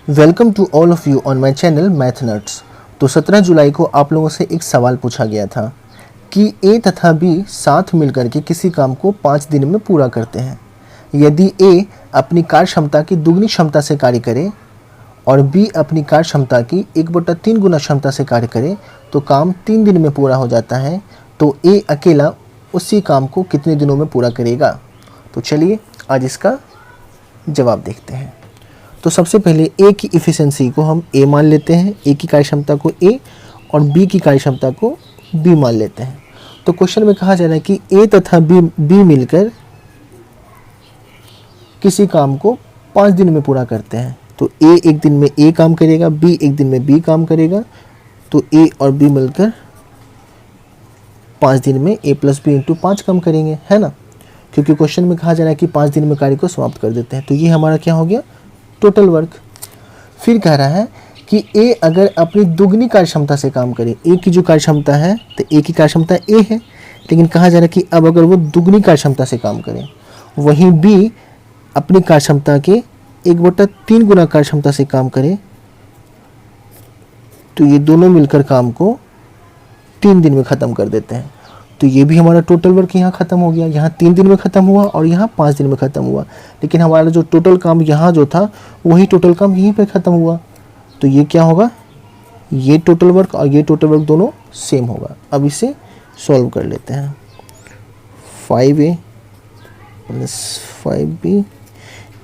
Welcome to all of you on my channel Math Nuts. तो 17 जुलाई को आप लोगों से एक सवाल पूछा गया था कि ए तथा बी साथ मिलकर के किसी काम को 5 दिन में पूरा करते हैं। यदि ए अपनी कार्य क्षमता की दुगनी क्षमता से कार्य करे और बी अपनी कार्य क्षमता की 1/3 गुना क्षमता से कार्य करे तो काम 3 दिन में पूरा हो जाता है। तो ए अकेला उसी काम को कितने दिनों में पूरा करेगा? तो चलिए आज इसका जवाब देखते हैं। तो सबसे पहले ए की इफ़िशियंसी को हम ए मान लेते हैं, ए की कार्य क्षमता को ए और बी की कार्य क्षमता को बी मान लेते हैं। तो क्वेश्चन में कहा जा रहा है कि ए तथा बी मिलकर किसी काम को 5 दिन में पूरा करते हैं। तो ए एक दिन में ए काम करेगा, बी एक दिन में बी काम करेगा। तो ए और बी मिलकर 5 दिन में ए प्लस बी इंटू 5 काम करेंगे, है ना, क्योंकि क्वेश्चन में कहा जा रहा है कि 5 दिन में कार्य को समाप्त कर देते हैं। तो ये हमारा क्या हो गया? Total work. फिर कह रहा है कि ए अगर अपनी दुगनी कार्य क्षमता से काम करे, ए की जो कार्य क्षमता है तो ए की कार्य क्षमता ए है, लेकिन कहा जा रहा है कि अब अगर वो दुगनी कार्य क्षमता से काम करे, वहीं बी अपनी कार्य क्षमता के 1/3 गुना कार्य क्षमता से काम करे, तो ये दोनों मिलकर काम को 3 दिन में ख़त्म कर देते हैं। तो ये भी हमारा टोटल वर्क यहाँ ख़त्म हो गया। यहाँ 3 दिन में ख़त्म हुआ और यहाँ 5 दिन में ख़त्म हुआ, लेकिन हमारा जो टोटल काम यहाँ जो था वही टोटल काम यहीं पे ख़त्म हुआ। तो ये क्या होगा? ये टोटल वर्क और ये टोटल वर्क दोनों सेम होगा। अब इसे सॉल्व कर लेते हैं। 5a प्लस 5b,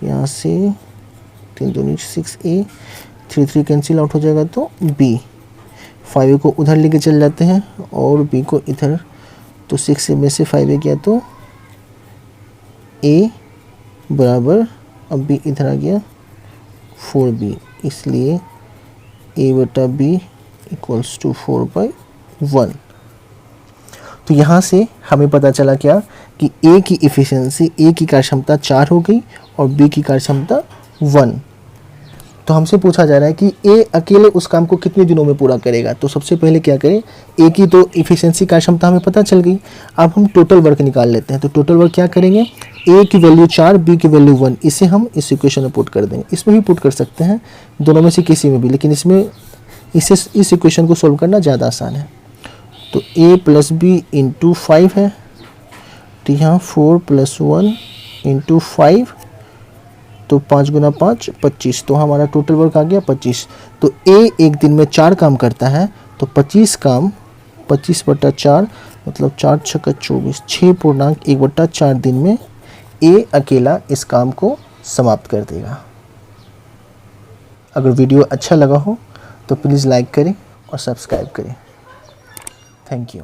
यहाँ से 3 दूनी 6a, 3 कैंसिल आउट हो जाएगा तो b। 5a को उधर लेके चल जाते हैं और b को इधर, तो 6 में से 5a गया तो a बराबर, अब b इधर आ गया 4b, इसलिए a/b इक्वल्स टू 4/1। तो यहाँ से हमें पता चला क्या कि a की इफ़िशियंसी, a की कार्य क्षमता 4 हो गई और b की कार्य क्षमता 1। तो हमसे पूछा जा रहा है कि ए अकेले उस काम को कितने दिनों में पूरा करेगा। तो सबसे पहले क्या करें, ए की तो इफ़िशियंसी कार्य क्षमता हमें पता चल गई। अब हम टोटल वर्क निकाल लेते हैं। तो टोटल वर्क क्या करेंगे, ए की वैल्यू 4, बी की वैल्यू 1, इसे हम इस इक्वेशन में पुट कर देंगे। इसमें भी पुट कर सकते हैं, दोनों में से किसी में भी, लेकिन इसमें इस इक्वेशन को सोल्व करना ज़्यादा आसान है। तो ए प्लस बी इंटू 5 है, तो यहाँ 4 + 1 इंटू 5, तो 5 × 5 = 25। तो हमारा टोटल वर्क आ गया 25। तो ए एक दिन में 4 काम करता है, तो 25 काम 25/4 मतलब 4 × 6 = 24, 6.1/4 दिन में ए अकेला इस काम को समाप्त कर देगा। अगर वीडियो अच्छा लगा हो तो प्लीज़ लाइक करें और सब्सक्राइब करें। Thank you.